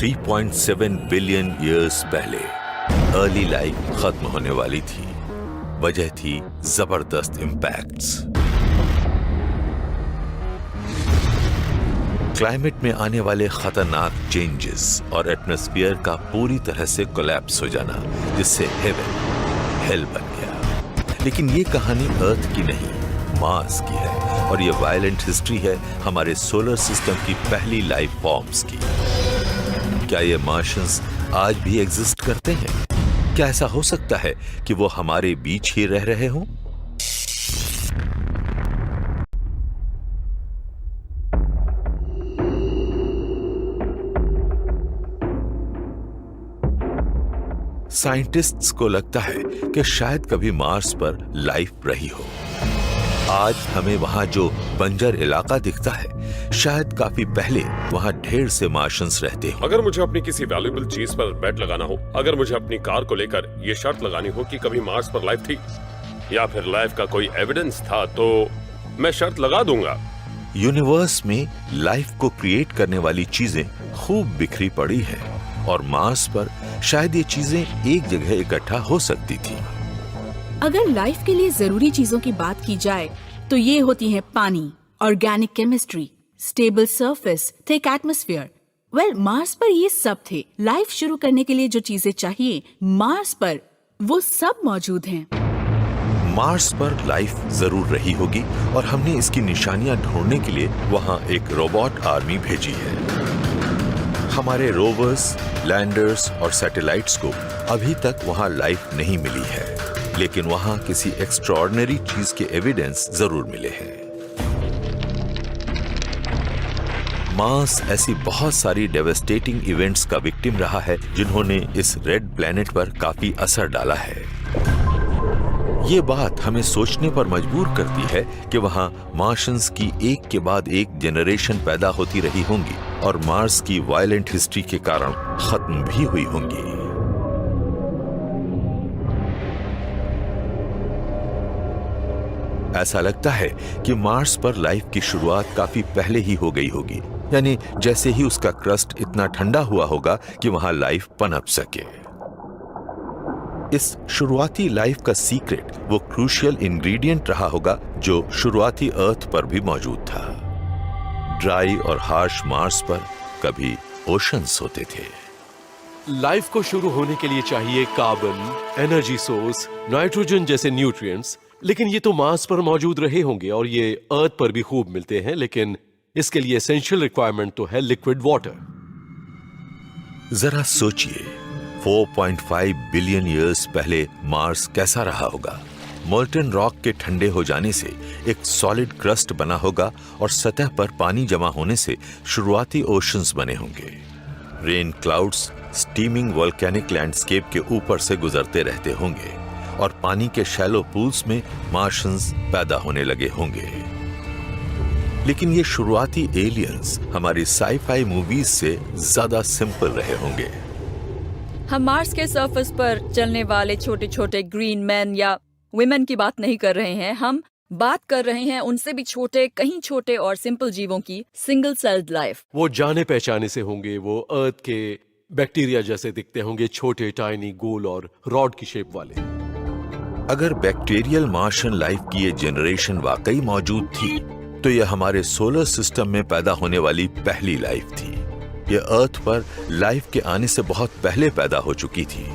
3.7 billion years पहले early life खत्म होने वाली थी। वजह थी जबरदस्त इंपैक्ट्स। क्लाइमेट में आने वाले खतरनाक चेंजेस और एटमॉस्फेयर का पूरी तरह से कोलैप्स हो जाना, जिससे हेवन हेल बन गया। लेकिन ये कहानी अर्थ की नहीं, मार्स की है, और ये वायलेंट हिस्ट्री है हमारे सोलर सिस्टम की पहली लाइफ फॉर्म्स की। क्या ये मार्शियंस आज भी एग्जिस्ट करते हैं? क्या ऐसा हो सकता है कि वो हमारे बीच ही रह रहे हों? साइंटिस्ट्स को लगता है कि शायद कभी मार्स पर लाइफ रही हो। आज हमें वहां जो बंजर इलाका दिखता है, शायद काफी पहले वहां ढेर से मार्शियंस रहते हो। अगर मुझे अपनी किसी वैल्यूएबल चीज पर बेट लगाना हो, अगर मुझे अपनी कार को लेकर ये शर्त लगानी हो कि कभी मार्स पर लाइफ थी या फिर लाइफ का कोई एविडेंस था, तो मैं शर्त लगा दूंगा। यूनिवर्स में लाइफ को क्रिएट करने वाली चीजें खूब बिखरी पड़ी हैं, और मार्स पर शायद ये चीजें एक जगह इकट्ठा हो सकती थी। अगर लाइफ के लिए जरूरी चीजों की बात की जाए तो ये होती हैं पानी, organic chemistry, stable surface, thick atmosphere. Well, Mars पर ये सब थे। लाइफ शुरू करने के लिए जो चीजें चाहिए, मार्स पर वो सब मौजूद हैं। मार्स पर लाइफ जरूर रही होगी, और हमने इसकी निशानियां ढूंढने के लिए वहां एक रोबोट आर्मी भेजी है। हमारे रोवर्स, लैंडर्स और सैटेलाइट्स को अभी तक वहां लाइफ नहीं मिली है, लेकिन वहां किसी एक्स्ट्राऑर्डिनरी चीज के एविडेंस जरूर मिले हैं। मार्स ऐसी बहुत सारी डेवास्टेटिंग इवेंट्स का विक्टिम रहा है जिन्होंने इस रेड प्लेनेट पर काफी असर डाला है। ये बात हमें सोचने पर मजबूर करती है कि वहां मार्शियंस की एक के बाद एक जनरेशन पैदा होती रही होंगी और मार्स की वायलेंट हिस्ट्री के कारण खत्म भी हुई होंगी। ऐसा लगता है कि मार्स पर लाइफ की शुरुआत काफी पहले ही हो गई होगी, यानी जैसे ही उसका क्रस्ट इतना ठंडा हुआ होगा कि वहां लाइफ पनप सके। इस शुरुआती लाइफ का सीक्रेट वो क्रूशियल इंग्रेडिएंट रहा होगा जो शुरुआती अर्थ पर भी मौजूद था। ड्राई और हार्श मार्स पर कभी ओशंस होते थे। लाइफ को शुरू होने के लिए चाहिए कार्बन, एनर्जी सोर्स, नाइट्रोजन जैसे न्यूट्रिएंट्स। लेकिन ये तो मार्स पर मौजूद रहे होंगे और ये अर्थ पर भी खूब मिलते हैं, लेकिन इसके लिए एसेंशियल रिक्वायरमेंट तो है लिक्विड वाटर। जरा सोचिए, 4.5 बिलियन ईयर्स पहले मार्स कैसा रहा होगा। मोल्टन रॉक के ठंडे हो जाने से एक सॉलिड क्रस्ट बना होगा और सतह पर पानी जमा होने से शुरुआती ओशंस बने होंगे। Rain clouds steaming volcanic landscape के ऊपर से गुजरते रहते होंगे और पानी के शैलो पूल्स में मार्शियंस पैदा होने लगे होंगे। लेकिन ये शुरुआती एलियंस हमारी साई-फाई मूवीज से ज्यादा सिंपल रहे होंगे। हम मार्स के सरफेस पर चलने वाले छोटे छोटे ग्रीन मैन या वुमेन की बात नहीं कर रहे हैं। हम बात कर रहे हैं उनसे भी छोटे, कहीं छोटे और सिंपल जीवों की, सिंगल सेल्ड लाइफ। वो जाने पहचाने से होंगे, वो अर्थ के बैक्टीरिया जैसे दिखते होंगे, छोटे, टाइनी, गोल और रॉड की शेप वाले। अगर बैक्टीरियल मार्शियन लाइफ की ये जनरेशन वाकई मौजूद थी, तो यह हमारे सोलर सिस्टम में पैदा होने वाली पहली लाइफ थी। यह अर्थ पर लाइफ के आने से बहुत पहले पैदा हो चुकी थी।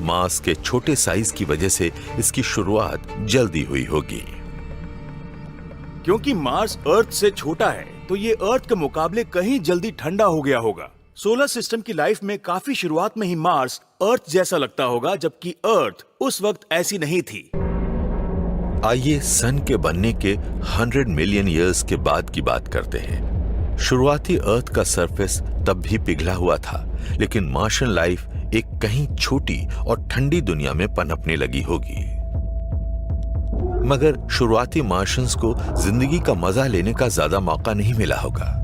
मार्स के छोटे साइज की वजह से इसकी शुरुआत जल्दी हुई होगी। क्योंकि मार्स अर्थ से छोटा है, तो ये अर्थ के मुकाबले कहीं जल्दी ठंडा हो गया होगा। सोलर सिस्टम की लाइफ में काफी शुरुआत में ही मार्स अर्थ जैसा लगता होगा, जबकि अर्थ उस वक्त ऐसी नहीं थी। आइए सन के बनने के 100 मिलियन ईयर्स के बाद की बात करते हैं। शुरुआती अर्थ का सरफेस तब भी पिघला हुआ था, लेकिन मार्शियन लाइफ एक कहीं छोटी और ठंडी दुनिया में पनपने लगी होगी। मगर शुरुआती मार्शियंस को जिंदगी का मजा लेने का ज्यादा मौका नहीं मिला होगा,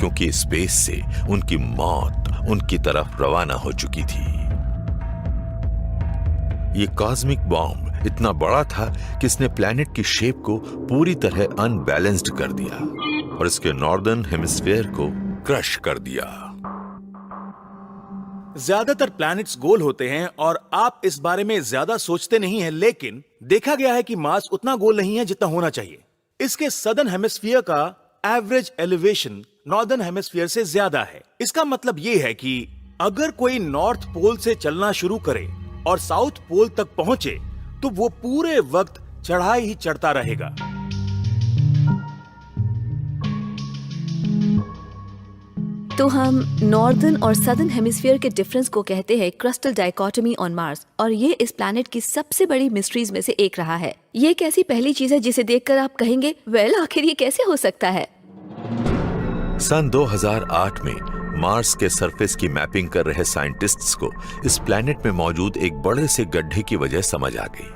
क्योंकि स्पेस से उनकी मौत उनकी तरफ रवाना हो चुकी थी। ये कॉस्मिक बॉम्ब इतना बड़ा था कि इसने प्लैनेट की शेप को पूरी तरह अनबैलेंस्ड कर दिया और इसके नॉर्दर्न हेमिस्फीयर को क्रश कर दिया। ज्यादातर प्लैनेट्स गोल होते हैं और आप इस बारे में ज्यादा सोचते नहीं हैं, लेकिन देखा गया है कि मार्स उतना गोल नहीं है जितना होना चाहिए। इसके सदर्न हेमिस्फीयर का एवरेज एलिवेशन नॉर्दर्न हेमिस्फीयर से ज्यादा है। इसका मतलब ये है कि अगर कोई नॉर्थ पोल से चलना शुरू करे और साउथ पोल तक पहुंचे तो वो पूरे वक्त चढ़ाई ही चढ़ता रहेगा। तो हम नॉर्दर्न और सदर्न हेमिस्फीयर के डिफरेंस को कहते हैं क्रस्टल डाइकोटोमी ऑन मार्स, और ये इस प्लैनेट की सबसे बड़ी मिस्ट्रीज में से एक रहा है। ये एक ऐसी पहली चीज है जिसे देखकर आप कहेंगे वेल आखिर ये कैसे हो सकता है। सन 2008 में मार्स के सरफेस की मैपिंग कर रहे साइंटिस्ट्स को इस प्लैनेट में मौजूद एक बड़े से गड्ढे की वजह समझ आ गई,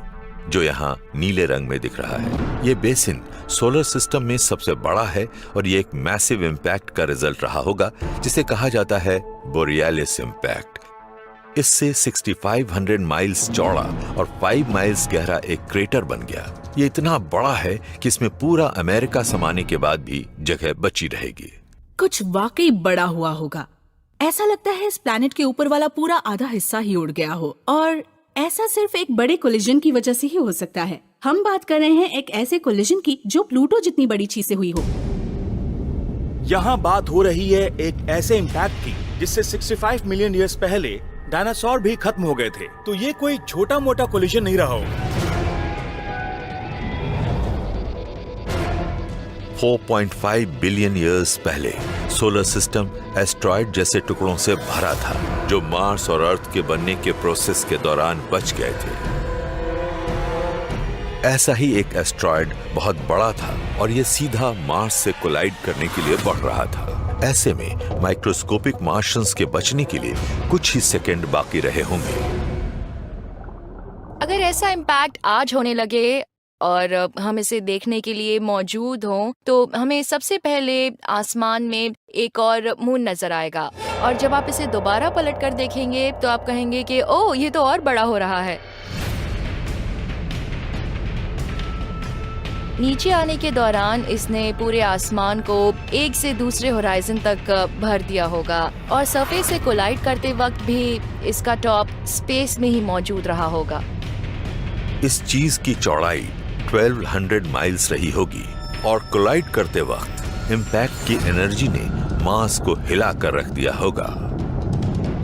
जो यहाँ नीले रंग में दिख रहा है। ये बेसिन सोलर सिस्टम में सबसे बड़ा है और ये एक मैसिव इम्पैक्ट का रिजल्ट रहा होगा, जिसे कहा जाता है बोरियालिस इम्पैक्ट। इससे 6500 माइल्स चौड़ा और 5 माइल्स गहरा एक क्रेटर बन गया। ये इतना बड़ा है कि इसमें पूरा अमेरिका समाने के बाद भी जगह बची रहेगी। कुछ वाकई बड़ा हुआ होगा। ऐसा लगता है इस प्लैनेट के ऊपर वाला पूरा आधा हिस्सा ही उड़ गया हो, और ऐसा सिर्फ एक बड़े कोलिजन की वजह से ही हो सकता है। हम बात कर रहे हैं एक ऐसे कोलिजन की जो प्लूटो जितनी बड़ी चीज से हुई हो। यहाँ बात हो रही है एक ऐसे इम्पैक्ट की जिससे 65 मिलियन ईयर्स पहले डायनासोर भी खत्म हो गए थे। तो ये कोई छोटा मोटा कोलिजन नहीं रहा होगा। 4.5 बिलियन ईयर्स पहले सोलर सिस्टम एस्ट्रॉयड जैसे टुकड़ों से भरा था, जो मार्स और अर्थ के बनने के प्रोसेस के दौरान बच गए थे। ऐसा ही एक एस्ट्रॉयड बहुत बड़ा था और यह सीधा मार्स से कोलाइड करने के लिए बढ़ रहा था। ऐसे में माइक्रोस्कोपिक मार्शियंस के बचने के लिए कुछ ही सेकंड बाकी रहे होंगे। अगर ऐसा इम्पैक्ट आज होने लगे और हम इसे देखने के लिए मौजूद हों, तो हमें सबसे पहले आसमान में एक और मून नजर आएगा, और जब आप इसे दोबारा पलट कर देखेंगे तो आप कहेंगे कि ओह, ये तो और बड़ा हो रहा है। नीचे आने के दौरान इसने पूरे आसमान को एक से दूसरे होराइजन तक भर दिया होगा, और सरफेस से कोलाइड करते वक्त भी इसका टॉप स्पेस में ही मौजूद रहा होगा। इस चीज की चौड़ाई 1200 माइल्स रही होगी, और कोलाइड करते वक्त इम्पैक्ट की एनर्जी ने मार्स को हिला कर रख दिया होगा।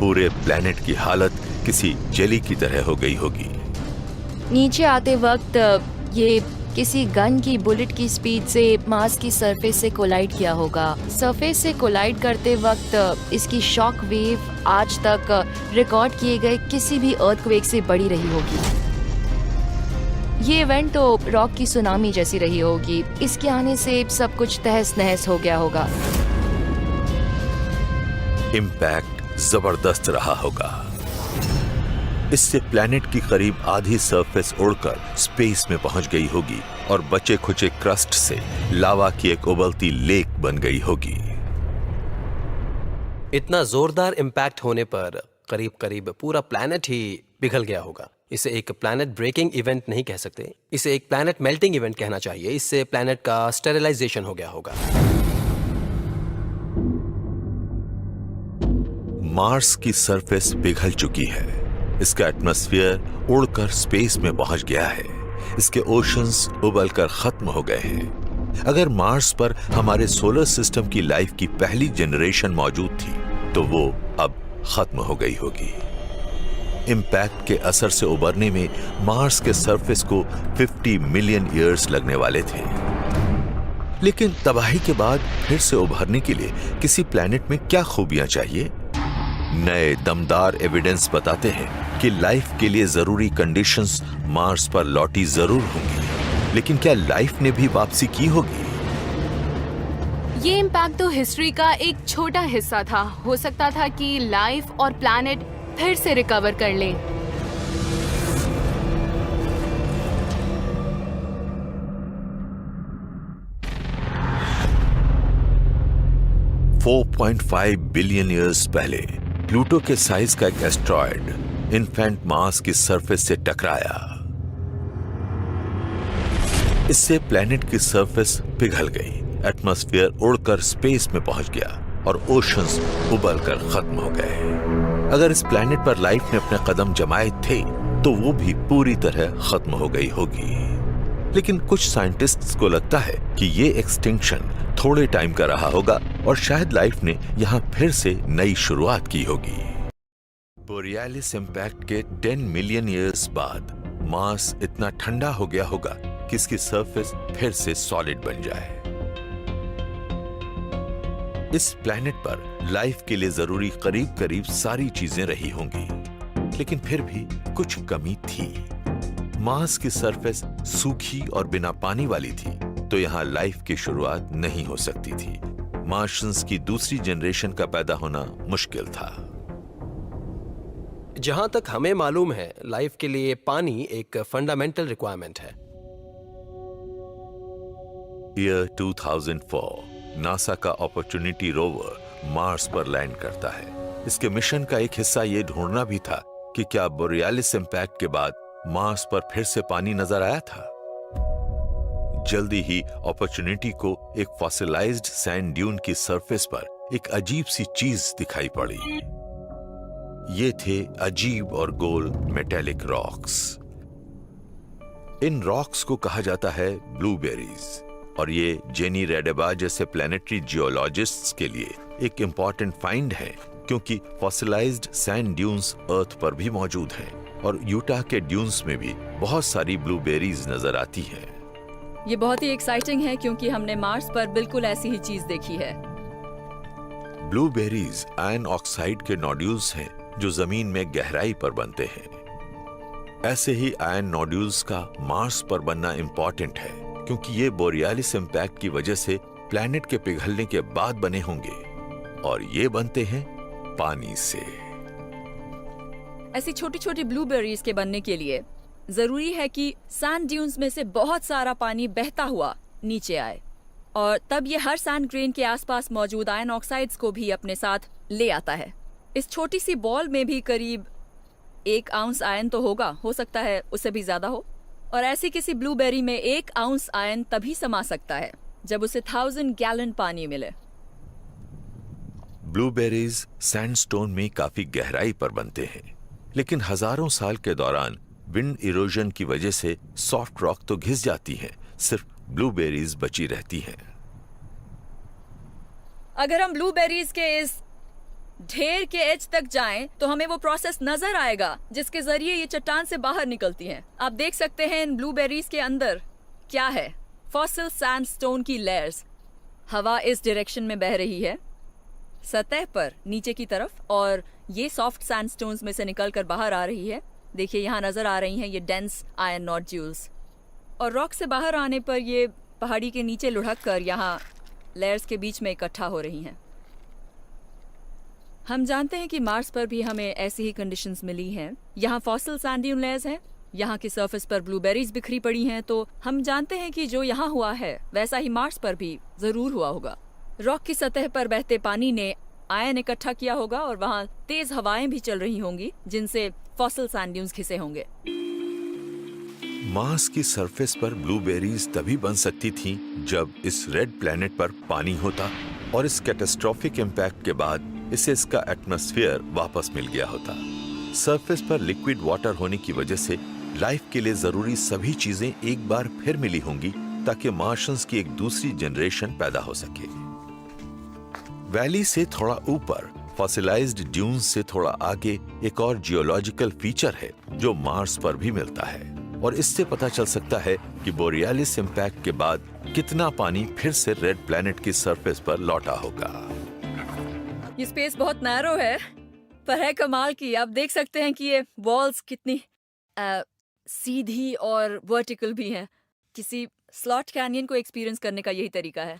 पूरे प्लेनेट की हालत किसी जेली की तरह हो गई होगी। नीचे आते वक्त ये किसी गन की बुलेट की स्पीड से मार्स की सरफेस से कोलाइड किया होगा। सरफेस से कोलाइड करते वक्त इसकी शॉक वेव आज तक रिकॉर्ड किए गए किसी भी अर्थक्वेक से बड़ी रही होगी। ये इवेंट तो रॉक की सुनामी जैसी रही होगी। इसके आने से सब कुछ तहस नहस हो गया होगा। इम्पैक्ट जबरदस्त रहा होगा। इससे प्लैनेट की करीब आधी सरफेस उड़कर स्पेस में पहुंच गई होगी और बचे खुचे क्रस्ट से लावा की एक उबलती लेक बन गई होगी। इतना जोरदार इम्पैक्ट होने पर करीब करीब पूरा प्लैनेट ही पिघल गया होगा। इसे एक प्लैनेट ब्रेकिंग इवेंट नहीं कह सकते, इसे एक प्लैनेट मेल्टिंग इवेंट कहना चाहिए। इससे प्लैनेट का स्टेरिलाइजेशन हो गया होगा। मार्स की सरफेस पिघल चुकी है। इसका एटमॉस्फेयर उड़कर स्पेस में पहुंच गया है। इसके ओशंस उबलकर खत्म हो गए हैं। अगर मार्स पर हमारे सोलर सिस्टम की लाइफ की पहली जनरेशन मौजूद थी, तो वो अब खत्म हो गई होगी। इम्पैक्ट के असर से उबरने में मार्स के सरफेस को 50 मिलियन ईयर्स लगने वाले थे। लेकिन तबाही के बाद फिर से उभरने के लिए किसी प्लैनेट में क्या खूबियां चाहिए? नए दमदार एविडेंस बताते हैं कि लाइफ के लिए जरूरी कंडीशंस मार्स पर लौटी जरूर होंगी, लेकिन क्या लाइफ ने भी वापसी की होगी? ये इम्पैक्ट तो हिस्ट्री का एक छोटा हिस्सा था। हो सकता था कि लाइफ और प्लैनेट फिर से रिकवर कर लें। $4.5 बिलियन ईयर्स पहले प्लूटो के साइज का एक एस्ट्रॉयड इन्फेंट मार्स की सरफेस से टकराया। इससे प्लैनेट की सरफेस पिघल गई, एटमॉस्फेयर उड़कर स्पेस में पहुंच गया और ओशंस उबल कर खत्म हो गए। अगर इस प्लेनेट पर लाइफ ने अपने कदम जमाए थे तो वो भी पूरी तरह खत्म हो गई होगी। लेकिन कुछ साइंटिस्ट्स को लगता है कि ये एक्सटिंक्शन थोड़े टाइम का रहा होगा और शायद लाइफ ने यहाँ फिर से नई शुरुआत की होगी। बोरियालिस इम्पैक्ट के 10 मिलियन ईयर्स बाद मार्स इतना ठंडा हो गया होगा कि इसकी सरफेस फिर से सॉलिड बन जाए। इस प्लेनेट पर लाइफ के लिए जरूरी करीब करीब सारी चीजें रही होंगी, लेकिन फिर भी कुछ कमी थी। मार्स की सरफेस सूखी और बिना पानी वाली थी, तो यहां लाइफ की शुरुआत नहीं हो सकती थी। मार्शियंस की दूसरी जनरेशन का पैदा होना मुश्किल था। जहां तक हमें मालूम है, लाइफ के लिए पानी एक फंडामेंटल रिक्वायरमेंट है। ईयर 2004 नासा का अपॉर्चुनिटी रोवर मार्स पर लैंड करता है। इसके मिशन का एक हिस्सा ये ढूंढना भी था कि क्या बोरियालिस इम्पैक्ट के बाद मार्स पर फिर से पानी नजर आया था। जल्दी ही अपॉर्चुनिटी को एक फॉसिलाइज्ड सैंड ड्यून की सरफेस पर एक अजीब सी चीज दिखाई पड़ी। ये थे अजीब और गोल मेटेलिक रॉक्स। इन रॉक्स को कहा जाता है ब्लूबेरीज, और ये जेनी रेडेबा जैसे प्लैनेटरी जियोलॉजिस्ट्स के लिए एक इंपॉर्टेंट फाइंड है, क्योंकि फॉसिलाइज्ड सैंड ड्यून्स अर्थ पर भी मौजूद हैं और यूटा के ड्यून्स में भी बहुत सारी ब्लूबेरीज नजर आती हैं। ये बहुत ही एक्साइटिंग है क्योंकि हमने मार्स पर बिल्कुल ऐसी ही चीज देखी है। ब्लूबेरीज आयरन ऑक्साइड के नोड्यूल्स हैं जो जमीन में गहराई पर बनते हैं। ऐसे ही आयरन नोड्यूल्स का मार्स पर बनना इंपॉर्टेंट है, क्योंकि ये बोरियालिस इम्पैक्ट की वजह से प्लैनेट के पिघलने के बाद बने होंगे, और ये बनते हैं पानी से। ऐसी छोटी छोटी ब्लूबेरीज के बनने के लिए जरूरी है कि सैंड ड्यून्स में से बहुत सारा पानी बहता हुआ नीचे आए, और तब ये हर सैंड ग्रेन के आसपास मौजूद आयरन ऑक्साइड्स को भी अपने साथ ले आता है। इस छोटी सी बॉल में भी करीब 1 आउंस आयरन तो होगा, हो सकता है उससे भी ज्यादा हो, और ऐसी किसी ब्लूबेरी में 1 आउंस आयरन तभी समा सकता है जब उसे 1000 गैलन पानी मिले। ब्लूबेरीज सैंडस्टोन में काफी गहराई पर बनते हैं, लेकिन हजारों साल के दौरान विंड इरोजन की वजह से सॉफ्ट रॉक तो घिस जाती हैं, सिर्फ ब्लूबेरीज बची रहती हैं। अगर हम ब्लूबेरीज के इस ढेर के एज तक जाएं, तो हमें वो प्रोसेस नजर आएगा जिसके जरिए ये चट्टान से बाहर निकलती हैं। आप देख सकते हैं इन ब्लूबेरीज के अंदर क्या है, फॉसिल सैंडस्टोन की लेयर्स। हवा इस डायरेक्शन में बह रही है सतह पर नीचे की तरफ, और ये सॉफ्ट सैंडस्टोन्स में से निकलकर बाहर आ रही है। देखिए यहाँ नजर आ रही हैं ये डेंस आयरन नोड्यूल्स, और रॉक से बाहर आने पर ये पहाड़ी के नीचे लुढ़क कर यहाँ लेयर्स के बीच में इकट्ठा हो रही हैं। हम जानते हैं कि मार्स पर भी हमें ऐसी ही कंडीशंस मिली हैं। यहाँ फॉसिल सैंड ड्यून लेयर्स हैं, यहाँ की सरफेस पर ब्लूबेरीज बिखरी पड़ी हैं, तो हम जानते हैं कि जो यहाँ हुआ है वैसा ही मार्स पर भी जरूर हुआ होगा। रॉक की सतह पर बहते पानी ने आयन इकट्ठा किया होगा, और वहाँ तेज हवाएं भी चल रही होंगी जिनसे फॉसिल सैंड ड्यून्स घिसे होंगे। मार्स की सरफेस पर ब्लूबेरीज तभी बन सकती थीं जब इस रेड प्लैनेट पर पानी होता, और इस कैटास्ट्रोफिक इम्पैक्ट के बाद इसे इसका एटमॉस्फेयर वापस मिल गया होता। सरफेस पर लिक्विड वाटर होने की वजह से लाइफ के लिए जरूरी सभी चीजें एक बार फिर मिली होंगी, ताकि मार्शियंस की एक दूसरी जनरेशन पैदा हो सके। वैली से थोड़ा ऊपर, फॉसिलाइज्ड ड्यून्स से थोड़ा आगे एक और जियोलॉजिकल फीचर है जो मार्स पर भी मिलता है, और इससे पता चल सकता है कि बोरियालिस इम्पैक्ट के बाद कितना पानी फिर से रेड प्लैनेट की सरफेस पर लौटा होगा। ये स्पेस बहुत नैरो है, पर है कमाल की। आप देख सकते हैं कि ये वॉल्स कितनी सीधी और वर्टिकल भी हैं। किसी स्लॉट कैनियन को एक्सपीरियंस करने का यही तरीका है।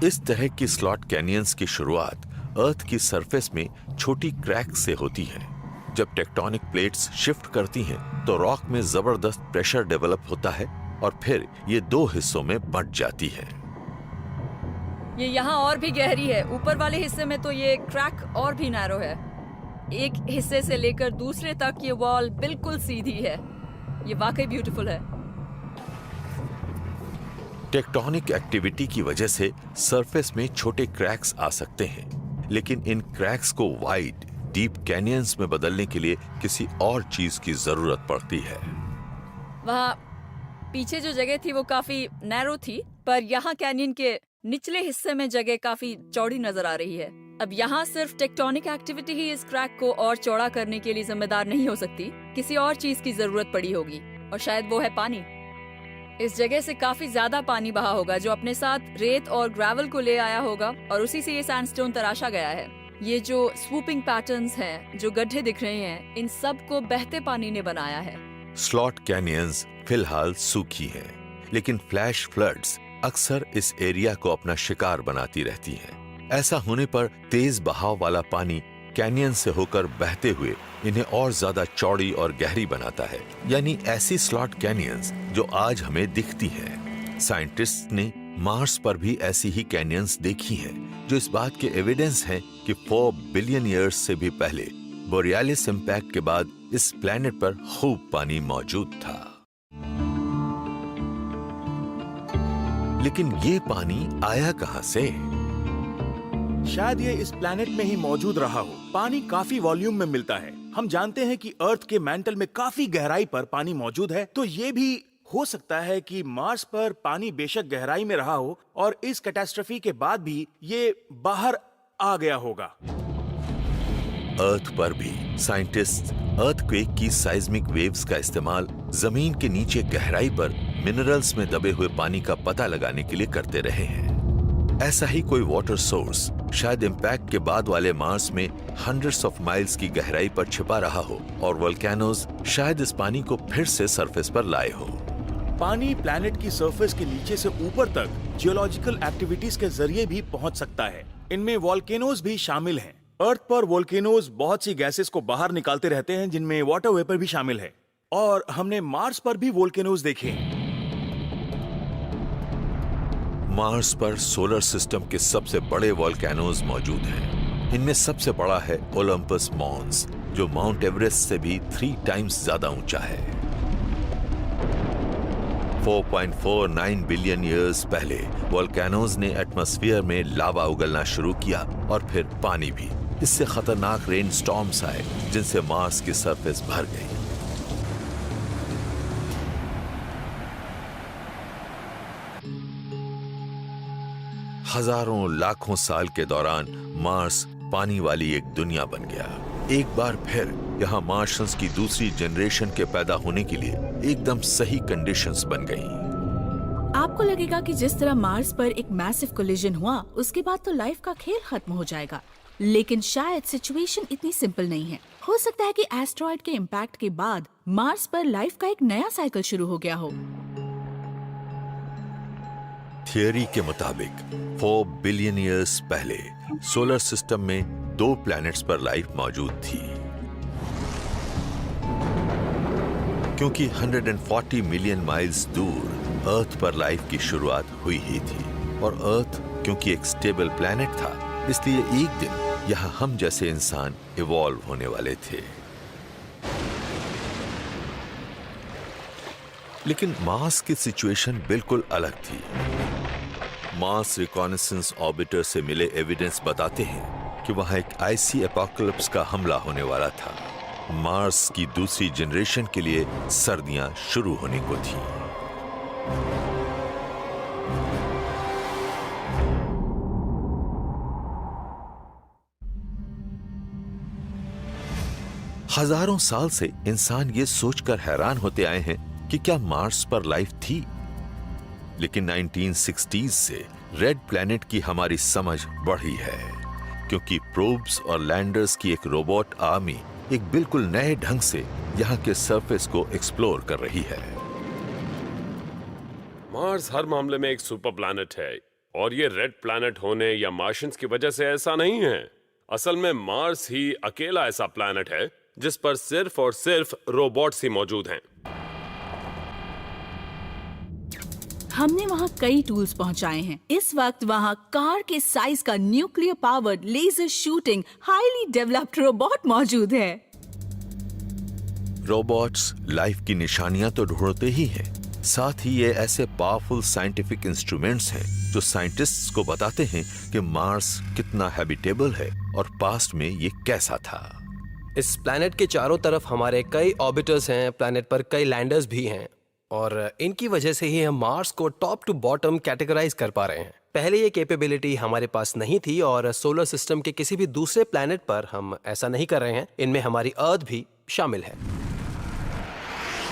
इस तरह की स्लॉट कैनियंस की शुरुआत अर्थ की सरफेस में छोटी क्रैक से होती है। जब टेक्टोनिक प्लेट्स शिफ्ट करती हैं, तो रॉक में जबरदस्त प्रेशर डेवलप होता है, और फिर ये 2 हिस्सों में बंट जाती है। ये यहाँ और भी गहरी है। ऊपर वाले हिस्से में तो ये क्रैक और भी नैरो है। एक हिस्से से लेकर दूसरे तक ये वॉल बिल्कुल सीधी है। ये वाकई ब्यूटीफुल है। टेक्टोनिक एक्टिविटी की वजह से सरफेस में छोटे क्रैक्स आ सकते हैं, लेकिन इन क्रैक्स को वाइड डीप कैनियंस में बदलने के लिए किसी और चीज की जरूरत पड़ती है। वहाँ पीछे जो जगह थी वो काफी नैरो थी, पर यहाँ कैनियन के निचले हिस्से में जगह काफी चौड़ी नजर आ रही है। अब यहाँ सिर्फ टेक्टोनिक एक्टिविटी ही इस क्रैक को और चौड़ा करने के लिए जिम्मेदार नहीं हो सकती, किसी और चीज की जरूरत पड़ी होगी, और शायद वो है पानी। इस जगह से काफी ज्यादा पानी बहा होगा जो अपने साथ रेत और ग्रेवल को ले आया होगा, और उसी से ये सैंडस्टोन तराशा गया है। ये जो स्वूपिंग पैटर्न्स हैं, जो गड्ढे दिख रहे हैं, इन सब को बहते पानी ने बनाया है। स्लॉट कैनियंस फिलहाल सूखी हैं, लेकिन फ्लैश फ्लड्स अक्सर इस एरिया को अपना शिकार बनाती रहती हैं। ऐसा होने पर तेज बहाव वाला पानी कैनियन से होकर बहते हुए इन्हें और ज्यादा चौड़ी और गहरी बनाता है, यानी ऐसी स्लॉट कैनियंस जो आज हमें दिखती हैं। साइंटिस्ट ने मार्स पर भी ऐसी ही कैनियंस देखी हैं, जो इस बात के एविडेंस हैं कि 4 बिलियन ईयर्स से भी पहले बोरियालिस इंपैक्ट के बाद इस प्लेनेट पर खूब पानी मौजूद था। लेकिन ये पानी आया कहां से? शायद ये इस प्लैनेट में ही मौजूद रहा हो। पानी काफी वॉल्यूम में मिलता है। हम जानते हैं कि अर्थ के मैंटल में काफी गहराई पर पानी मौजूद है, तो ये भी हो सकता है कि मार्स पर पानी बेशक गहराई में रहा हो और इस कैटास्ट्रॉफी के बाद भी ये बाहर आ गया होगा। अर्थ पर भी साइंटिस्ट अर्थक्वेक की साइज्मिक वेव्स का इस्तेमाल जमीन के नीचे गहराई पर मिनरल्स में दबे हुए पानी का पता लगाने के लिए करते रहे हैं। ऐसा ही कोई वाटर सोर्स शायद इंपैक्ट के बाद वाले मार्स में हंड्रेड्स ऑफ माइल्स की गहराई पर छिपा रहा हो, और वोल्केनोज शायद इस पानी को फिर से सरफेस पर लाए हो। पानी प्लैनेट की सरफेस के नीचे से ऊपर तक जियोलॉजिकल एक्टिविटीज के जरिए भी पहुंच सकता है। इनमें वोल्केनोज भी शामिल हैं। अर्थ पर वोल्केनोज बहुत सी गैसेस को बाहर निकालते रहते हैं, जिनमें वाटर वेपर भी शामिल है, और हमने मार्स पर भी वोल्केनोज देखे हैं। मार्स पर सोलर सिस्टम के सबसे बड़े वोल्केनोज मौजूद हैं। इनमें सबसे बड़ा है ओलंपस मॉन्स, जो माउंट एवरेस्ट से भी 3 टाइम्स ज्यादा ऊंचा है। 4.49 बिलियन ईयर्स पहले वोल्केनोज ने एटमॉस्फेयर में लावा उगलना शुरू किया, और फिर पानी भी। इससे खतरनाक रेन स्टॉर्म्स आए, जिनसे मार्स की सरफेस भर गई। हजारों लाखों साल के दौरान मार्स पानी वाली एक दुनिया बन गया। एक बार फिर यहाँ मार्शियंस की दूसरी जनरेशन के पैदा होने के लिए एकदम सही कंडीशंस बन गईं। आपको लगेगा कि जिस तरह मार्स पर एक मैसिव कोलिजन हुआ, उसके बाद तो लाइफ का खेल खत्म हो जाएगा, लेकिन शायद सिचुएशन इतनी सिंपल नहीं है। हो सकता है कि एस्ट्रॉइड के इम्पैक्ट के बाद मार्स पर लाइफ का एक नया साइकिल शुरू हो गया हो। थियरी के मुताबिक 4 बिलियन ईयर्स पहले सोलर सिस्टम में 2 प्लैनेट्स पर लाइफ मौजूद थी। क्योंकि 140 मिलियन माइल्स दूर अर्थ पर लाइफ की शुरुआत हुई ही थी, और अर्थ क्योंकि एक स्टेबल प्लैनेट था, इसलिए एक दिन यहाँ हम जैसे इंसान इवॉल्व होने वाले थे। लेकिन मार्स की सिचुएशन बिल्कुल अलग थी। मार्स रिकॉनेसेंस ऑर्बिटर से मिले एविडेंस बताते हैं कि वहां एक आइसी एपोकलिप्स का हमला होने वाला था। मार्स की दूसरी जनरेशन के लिए सर्दियां शुरू होने को थी। हजारों साल से इंसान ये सोचकर हैरान होते आए हैं कि क्या मार्स पर लाइफ थी, लेकिन 1960s से रेड प्लैनेट की हमारी समझ बढ़ी है, क्योंकि प्रोब्स और लैंडर्स की एक रोबोट आर्मी एक बिल्कुल नए ढंग से यहाँ के सरफेस को एक्सप्लोर कर रही है। मार्स हर मामले में एक सुपर प्लैनेट है, और ये रेड प्लैनेट होने या मार्शियंस की वजह से ऐसा नहीं है। असल में मार्स ही अकेला ऐसा प्लैनेट है जिस पर सिर्फ और सिर्फ रोबोट्स ही मौजूद हैं। हमने वहाँ कई टूल्स पहुँचाए हैं। इस वक्त वहाँ कार के साइज का nuclear powered laser shooting highly developed robot मौजूद है। रोबोट्स लाइफ की निशानियां तो ढूंढते ही हैं, साथ ही ये ऐसे पावरफुल साइंटिफिक इंस्ट्रूमेंट्स हैं जो साइंटिस्ट्स को बताते हैं कि मार्स कितना हैबिटेबल है और पास्ट में ये कैसा था। इस प्लैनेट के चारों तरफ हमारे कई ऑर्बिटर्स हैं, प्लैनेट पर कई लैंडर्स भी हैं और इनकी वजह से ही हम मार्स को टॉप टू बॉटम कैटेगराइज कर पा रहे हैं। पहले ये कैपेबिलिटी हमारे पास नहीं थी और सोलर सिस्टम के किसी भी दूसरे प्लैनेट पर हम ऐसा नहीं कर रहे हैं। इनमें हमारी अर्थ भी शामिल है।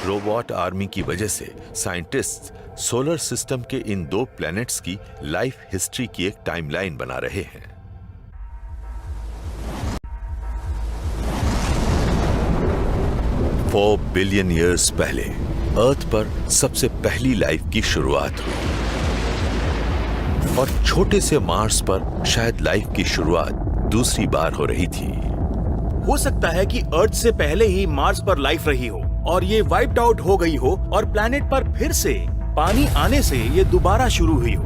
रोबोट आर्मी की वजह से साइंटिस्ट सोलर सिस्टम के इन 2 प्लैनेट्स की लाइफ हिस्ट्री की एक टाइमलाइन बना रहे हैं। $4 बिलियन ईयर्स पहले अर्थ पर सबसे पहली लाइफ की शुरुआत हुई और छोटे से मार्स पर शायद लाइफ की शुरुआत दूसरी बार हो रही थी। हो सकता है कि अर्थ से पहले ही मार्स पर लाइफ रही हो और ये वाइप्ड आउट हो गई हो और प्लैनेट पर फिर से पानी आने से ये दोबारा शुरू हुई हो।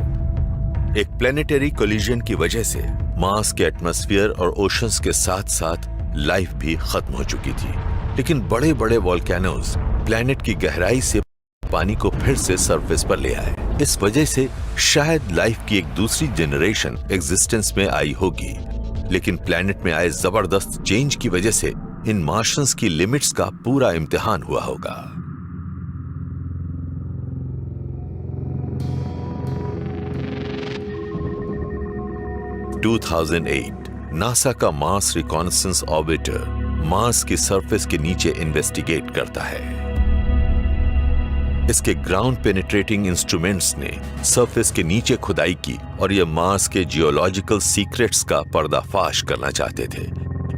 एक प्लैनेटरी कोलिजन की वजह से मार्स के एटमॉस्फेयर और ओशंस के साथ साथ लाइफ भी खत्म हो चुकी थी, लेकिन बड़े बड़े वोल्केनोज प्लैनेट की गहराई से पानी को फिर से सरफेस पर ले आए। इस वजह से शायद लाइफ की एक दूसरी जनरेशन एग्जिस्टेंस में आई होगी, लेकिन प्लैनेट में आए जबरदस्त चेंज की वजह से इन मार्शंस की लिमिट्स का पूरा इम्तिहान हुआ होगा। नासा का मार्स रिकॉनेसेंस ऑर्बिटर मार्स की सरफेस के नीचे इन्वेस्टिगेट करता है। इसके ग्राउंड पेनिट्रेटिंग इंस्ट्रूमेंट्स ने सरफेस के नीचे खुदाई की और ये मार्स के जियोलॉजिकल सीक्रेट्स का पर्दाफाश करना चाहते थे।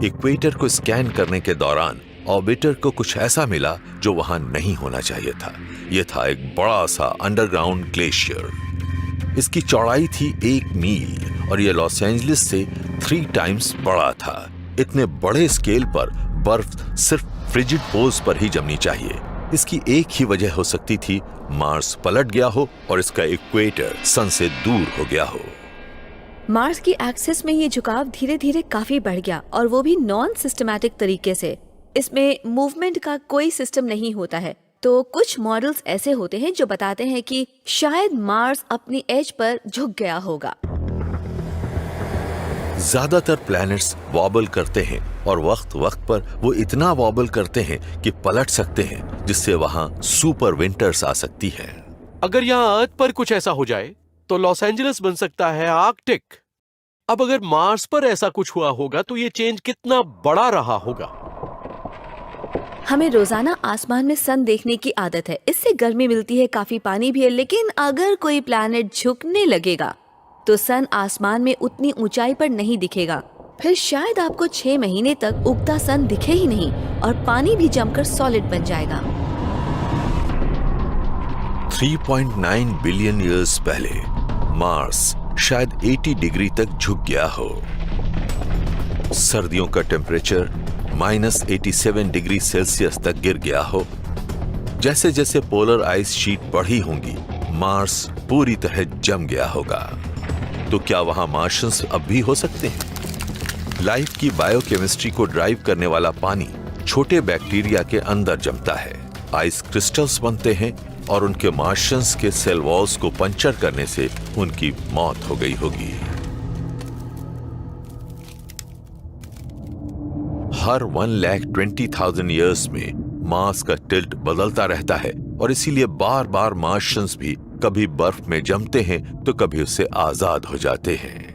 इक्वेटर को स्कैन करने के दौरान ऑर्बिटर को कुछ ऐसा मिला जो वहां नहीं होना चाहिए था। यह था एक बड़ा सा अंडरग्राउंड ग्लेशियर। इसकी चौड़ाई थी 1 मील और यह लॉस एंजलिस से 3 टाइम्स बड़ा था। इतने बड़े स्केल पर बर्फ सिर्फ फ्रिजिड पोल्स पर ही जमनी चाहिए। इसकी एक ही वजह हो सकती थी, मार्स पलट गया हो और इसका इक्वेटर सन से दूर हो गया हो। मार्स की एक्सिस में ये झुकाव धीरे धीरे काफी बढ़ गया और वो भी नॉन सिस्टमैटिक तरीके से। इसमें मूवमेंट का कोई सिस्टम नहीं होता है। तो कुछ मॉडल्स ऐसे होते हैं जो बताते हैं कि शायद मार्स अपनी एज पर झुक गया होगा। ज्यादातर प्लैनेट्स वॉबल करते हैं और वक्त वक्त पर वो इतना वॉबल करते हैं कि पलट सकते हैं, जिससे वहां सुपर विंटर्स आ सकती है। अगर यहाँ अर्थ पर कुछ ऐसा हो जाए तो लॉस एंजलिस बन सकता है आर्कटिक। अब अगर मार्स पर ऐसा कुछ हुआ होगा तो ये चेंज कितना बड़ा रहा होगा। हमें रोजाना आसमान में सन देखने की आदत है, इससे गर्मी मिलती है, काफी पानी भी है। लेकिन अगर कोई प्लैनेट झुकने लगेगा तो सन आसमान में उतनी ऊंचाई पर नहीं दिखेगा। फिर शायद आपको 6 महीने तक उगता सन दिखे ही नहीं और पानी भी जमकर सॉलिड बन जाएगा। 3.9 बिलियन ईयर्स पहले मार्स शायद 80 डिग्री तक झुक गया हो। सर्दियों का टेम्परेचर -87 डिग्री सेल्सियस तक गिर गया हो। जैसे जैसे पोलर आइस शीट बढ़ी होंगी, मार्स पूरी तरह जम गया होगा। तो क्या वहां मार्शियंस अब भी हो सकते हैं? लाइफ की बायोकेमिस्ट्री को ड्राइव करने वाला पानी छोटे बैक्टीरिया के अंदर जमता है। आइस क्रिस्टल्स बनते हैं और उनके मार्शियंस के सेल वॉल्स को पंचर करने से उनकी मौत हो गई होगी। हर 1,20,000 ईयर्स में मार्स का टिल्ट बदलता रहता है और इसीलिए बार बार मार्शियंस भी कभी बर्फ में जमते हैं तो कभी उससे आजाद हो जाते हैं।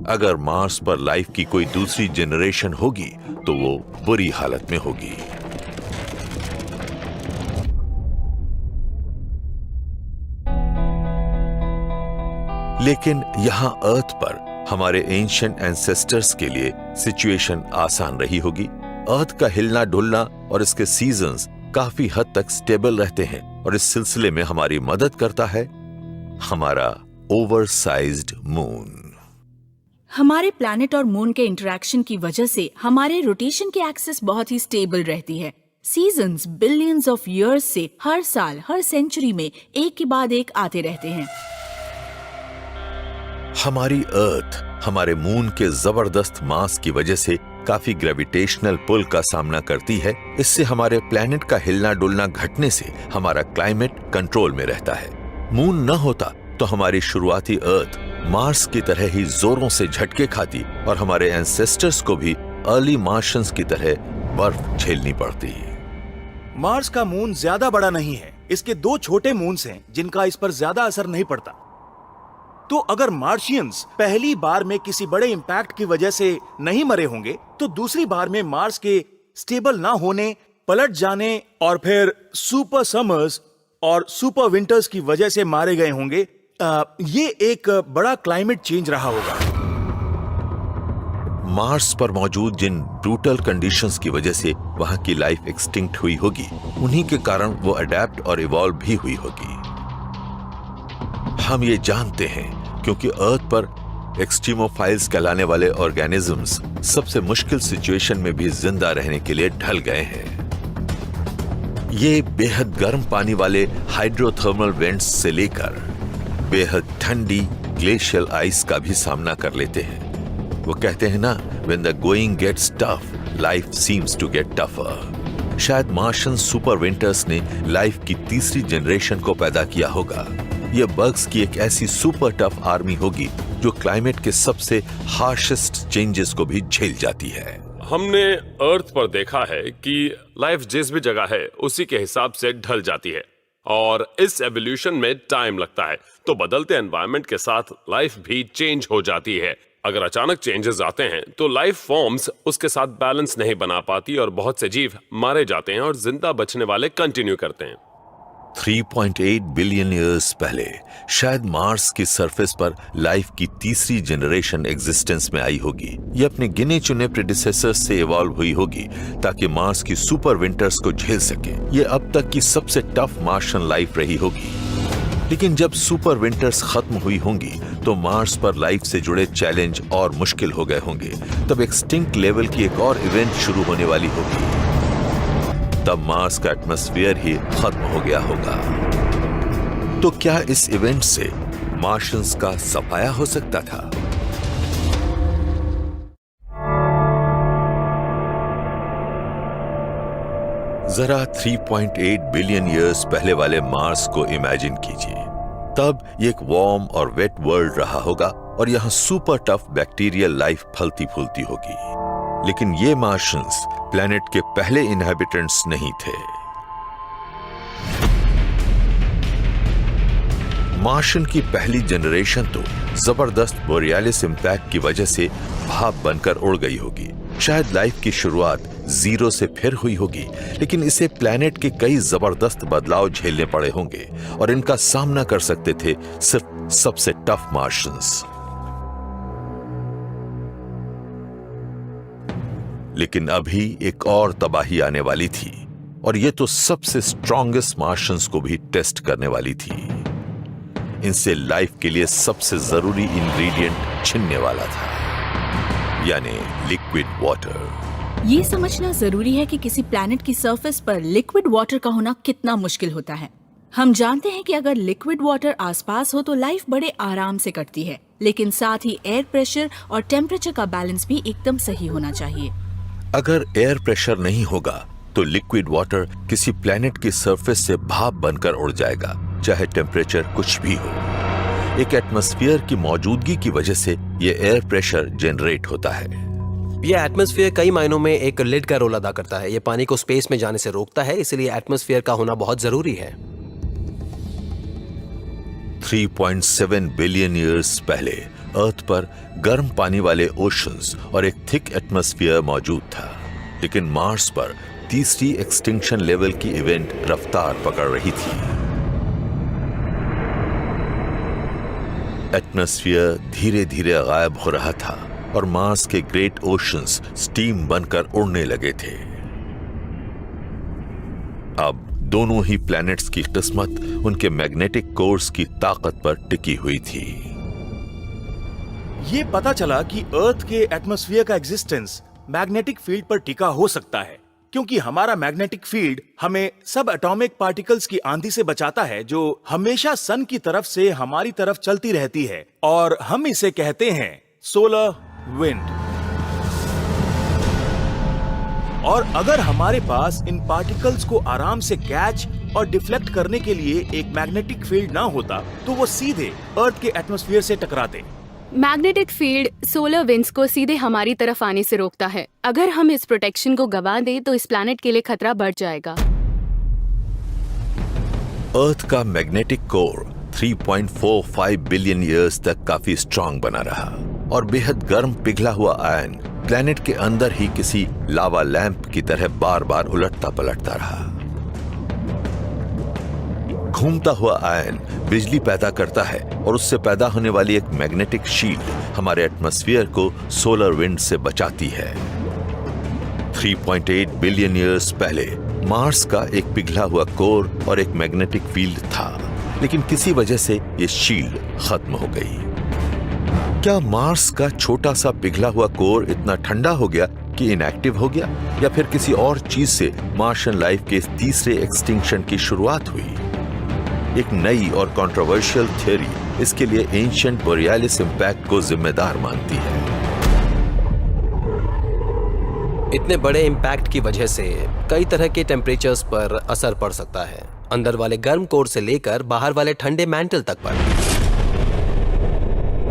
अगर मार्स पर लाइफ की कोई दूसरी जनरेशन होगी तो वो बुरी हालत में होगी। लेकिन यहां अर्थ पर हमारे एंशिएंट एंसेस्टर्स के लिए सिचुएशन आसान रही होगी। अर्थ का हिलना डुलना और इसके सीजन्स काफी हद तक स्टेबल रहते हैं और इस सिलसिले में हमारी मदद करता है हमारा ओवरसाइज्ड मून। हमारे प्लैनेट और मून के इंटरेक्शन की वजह से हमारे रोटेशन की एक्सिस बहुत ही स्टेबल रहती है। सीजन्स बिलियंस ऑफ ईयर्स से हर साल, हर सेंचुरी में एक के बाद एक आते रहते हैं। हमारी अर्थ हमारे मून के जबरदस्त मास की वजह से काफी ग्रेविटेशनल पुल का सामना करती है। इससे हमारे प्लेनेट का हिलना डुलना घटने से हमारा क्लाइमेट कंट्रोल में रहता है। मून न होता तो हमारी शुरुआती अर्थ मार्स की तरह ही जोरों से झटके खाती और हमारे एंसेस्टर्स को भी अर्ली मार्शियंस की तरह बर्फ झेलनी पड़ती। मार्स का मून ज्यादा बड़ा नहीं है, इसके 2 छोटे मून्स हैं जिनका इस पर ज्यादा असर नहीं पड़ता। तो अगर मार्शियंस पहली बार में किसी बड़े इंपैक्ट की वजह से नहीं मरे होंगे, तो दूसरी बार में मार्स के स्टेबल ना होने, पलट जाने और फिर सुपर समर्स और सुपर विंटर्स की वजह से मारे गए होंगे। ये एक बड़ा क्लाइमेट चेंज रहा होगा। मार्स पर मौजूद जिन ब्रूटल कंडीशंस की वजह से वहां की लाइफ एक्सटिंक्ट हुई होगी, उन्हीं के कारण वो अडेप्ट और इवॉल्व भी हुई होगी। हम ये जानते हैं क्योंकि अर्थ पर एक्सट्रीमोफाइल्स कहलाने वाले ऑर्गेनिजम्स सबसे मुश्किल सिचुएशन में भी जिंदा रहने के लिए ढल गए हैं। ये बेहद गर्म पानी वाले हाइड्रोथर्मल वेंट्स से लेकर बेहद ठंडी ग्लेशियल आइस का भी सामना कर लेते हैं। वो कहते हैं ना, when the going gets tough, life seems to get tougher। शायद मार्शियन सुपर विंटर्स ने लाइफ की तीसरी जनरेशन को पैदा किया होगा। ये बग्स की एक ऐसी सुपर टफ आर्मी होगी जो क्लाइमेट के सबसे हार्शेस्ट चेंजेस को भी झेल जाती है। हमने अर्थ पर देखा है कि लाइफ जिस भी जगह है उसी के हिसाब से ढल जाती है और इस एवोल्यूशन में टाइम लगता है। तो बदलते एनवायरनमेंट के साथ लाइफ भी चेंज हो जाती है। अगर अचानक चेंजेस आते हैं तो लाइफ फॉर्म्स उसके साथ बैलेंस नहीं बना पाती और बहुत से जीव मारे जाते हैं और जिंदा बचने वाले कंटिन्यू करते हैं। 3.8 बिलियन ईयर्स पहले शायद मार्स की सरफेस पर लाइफ की तीसरी जनरेशन एग्जिस्टेंस में आई होगी। ये अपने गिने चुने प्रेडिसेसर्स से इवॉल्व हुई होगी ताकि मार्स की सुपर विंटर्स को झेल सके। ये अब तक की सबसे टफ मार्शियन लाइफ रही होगी। लेकिन जब सुपर विंटर्स खत्म हुई होंगी तो मार्स पर लाइफ से जुड़े चैलेंज और मुश्किल हो गए होंगे। तब एक्सटिंक्ट लेवल की एक और इवेंट शुरू होने वाली होगी। तब मार्स का एटमॉस्फेयर ही खत्म हो गया होगा। तो क्या इस इवेंट से मार्शियंस का सफाया हो सकता था? जरा 3.8 बिलियन ईयर्स पहले वाले मार्स को इमेजिन कीजिए। तब ये एक वार्म और वेट वर्ल्ड रहा होगा और यहाँ सुपर टफ बैक्टीरियल लाइफ फलती फूलती होगी। लेकिन ये मार्शियंस प्लेनेट के पहले इनहैबिटेंट्स नहीं थे। मार्शियन की पहली जनरेशन तो जबरदस्त बोरियालिस इंपैक्ट की वजह से भाप बनकर उड़ गई होगी। शायद लाइफ की शुरुआत जीरो से फिर हुई होगी, लेकिन इसे प्लेनेट के कई जबरदस्त बदलाव झेलने पड़े होंगे और इनका सामना कर सकते थे सिर्फ सबसे टफ मार्शियंस। लेकिन अभी एक और तबाही आने वाली थी और ये तो सबसे स्ट्रॉन्गेस्ट मार्शियंस को भी टेस्ट करने वाली थी। इनसे लाइफ के लिए सबसे जरूरी इंग्रेडिएंट छिनने वाला था, यानी लिक्विड वाटर। ये समझना जरूरी है कि किसी प्लैनेट की सरफेस पर लिक्विड वाटर का होना कितना मुश्किल होता है। हम जानते हैं कि अगर लिक्विड वाटर आसपास हो तो लाइफ बड़े आराम से कटती है, लेकिन साथ ही एयर प्रेशर और टेम्परेचर का बैलेंस भी एकदम सही होना चाहिए। अगर एयर प्रेशर नहीं होगा तो लिक्विड वाटर किसी प्लैनेट की सरफेस से भाप बनकर उड़ जाएगा, चाहे टेम्परेचर कुछ भी हो। एक एटमॉस्फेयर की मौजूदगी की वजह से ये एयर प्रेशर जनरेट होता है। ये एटमॉस्फेयर कई मायनों में एक लिड का रोल अदा करता है। ये पानी को स्पेस में जाने से रोकता है, इसलिए एटमॉस्फेयर का होना बहुत जरूरी है। 3.7 बिलियन ईयर्स पहले अर्थ पर गर्म पानी वाले ओशंस और एक थिक एटमॉस्फेयर मौजूद था, लेकिन मार्स पर तीसरी एक्सटिंक्शन लेवल की इवेंट रफ्तार पकड़ रही थी। एटमॉस्फेयर धीरे धीरे गायब हो रहा था और मार्स के ग्रेट ओशंस स्टीम बनकर उड़ने लगे थे। अब दोनों ही प्लैनेट्स की किस्मत उनके मैग्नेटिक कोर्स की ताकत पर टिकी हुई थी। ये पता चला कि अर्थ के एटमॉस्फेयर का एग्जिस्टेंस मैग्नेटिक फील्ड पर टिका हो सकता है, क्योंकि हमारा मैग्नेटिक फील्ड हमें सब एटॉमिक पार्टिकल्स की आंधी से बचाता है, जो हमेशा सन की तरफ से हमारी तरफ चलती रहती है, और हम इसे कहते हैं सोलर विंड। और अगर हमारे पास इन पार्टिकल्स को आराम से कैच और डिफ्लेक्ट करने के लिए एक मैग्नेटिक फील्ड ना होता तो वो सीधे अर्थ के एटमॉस्फेयर से टकराते। मैग्नेटिक फील्ड सोलर विंड्स को सीधे हमारी तरफ आने से रोकता है। अगर हम इस प्रोटेक्शन को गंवा दें तो इस प्लैनेट के लिए खतरा बढ़ जाएगा। अर्थ का मैग्नेटिक कोर 3.45 बिलियन ईयर्स तक काफी स्ट्रांग बना रहा और बेहद गर्म पिघला हुआ आयन प्लैनेट के अंदर ही किसी लावा लैंप की तरह बार बार उलटता पलटता रहा। घूमता हुआ आयन बिजली पैदा करता है और उससे पैदा होने वाली एक मैग्नेटिक शील्ड हमारे एटमॉस्फेयर को सोलर विंड से बचाती है। 3.8 बिलियन ईयर्स पहले मार्स का एक पिघला हुआ कोर और एक मैग्नेटिक फील्ड था, लेकिन किसी वजह से ये शील्ड खत्म हो गई। क्या मार्स का छोटा सा पिघला हुआ कोर इतना ठंडा हो गया कि इनएक्टिव हो गया, या फिर किसी और चीज से मार्शियन लाइफ के इस तीसरे एक्सटिंक्शन की शुरुआत हुई? एक नई और कंट्रोवर्शियल थ्योरी इसके लिए एंशिएंट बोरियालिस इंपैक्ट को जिम्मेदार मानती है। इतने बड़े इम्पैक्ट की वजह से कई तरह के टेम्परेचर्स पर असर पड़ सकता है, अंदर वाले गर्म कोर से लेकर बाहर वाले ठंडे मैंटल तक पर।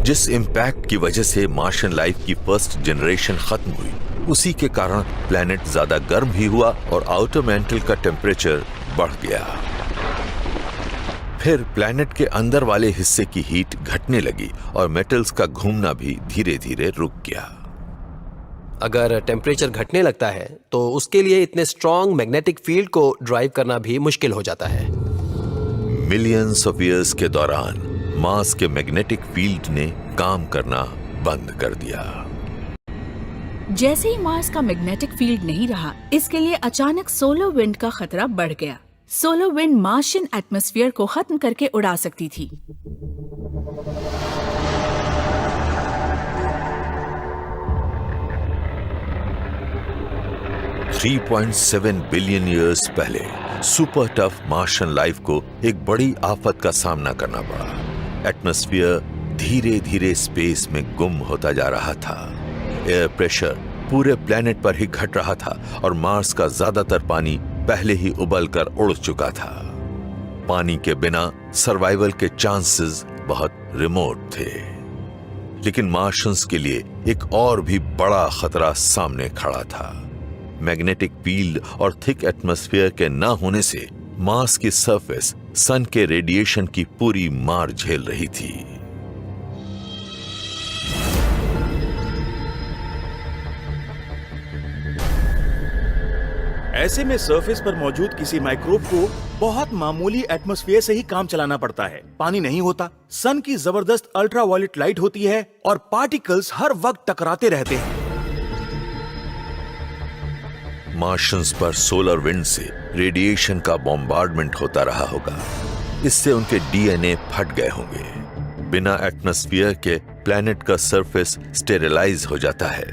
जिस इम्पैक्ट की वजह से मार्शियन लाइफ की फर्स्ट जनरेशन खत्म हुई, उसी के कारण प्लैनेट ज्यादा गर्म भी हुआ और आउटर मैंटल का टेम्परेचर बढ़ गया। फिर प्लैनेट के अंदर वाले हिस्से की हीट घटने लगी और मेटल्स का घूमना भी धीरे धीरे रुक गया। अगर टेम्परेचर घटने लगता है तो उसके लिए इतने स्ट्रॉन्ग मैग्नेटिक फील्ड को ड्राइव करना भी मुश्किल हो जाता है। मिलियंस ऑफ ईयर्स के दौरान मार्स के मैग्नेटिक फील्ड ने काम करना बंद कर दिया। जैसे ही मार्स का मैग्नेटिक फील्ड नहीं रहा, इसके लिए अचानक सोलर विंड का खतरा बढ़ गया। सोलर विंड मार्शियन एटमॉस्फेयर को खत्म करके उड़ा सकती थी। $3.7 बिलियन ईयर्स पहले सुपर टफ मार्शियन लाइफ को एक बड़ी आफत का सामना करना पड़ा। एटमॉस्फेयर धीरे धीरे स्पेस में गुम होता जा रहा था। एयर प्रेशर पूरे प्लैनेट पर ही घट रहा था और मार्स का ज्यादातर पानी पहले ही उबल कर उड़ चुका था। पानी के बिना सर्वाइवल के चांसेस बहुत रिमोट थे। लेकिन मार्शियंस के लिए एक और भी बड़ा खतरा सामने खड़ा था। मैग्नेटिक फील्ड और थिक एटमॉस्फेयर के ना होने से मार्स की सरफेस सन के रेडिएशन की पूरी मार झेल रही थी। ऐसे में सरफेस पर मौजूद किसी माइक्रोब को बहुत मामूली एटमॉस्फेयर से ही काम चलाना पड़ता है। पानी नहीं होता, सन की जबरदस्त अल्ट्रावायलेट लाइट होती है और पार्टिकल्स हर वक्त टकराते रहते हैं। मार्शियंस पर सोलर विंड से रेडिएशन का बॉम्बार्डमेंट होता रहा होगा। इससे उनके डीएनए फट गए होंगे। बिना एटमॉस्फेयर के प्लैनेट का सरफेस स्टेरिलाइज हो जाता है।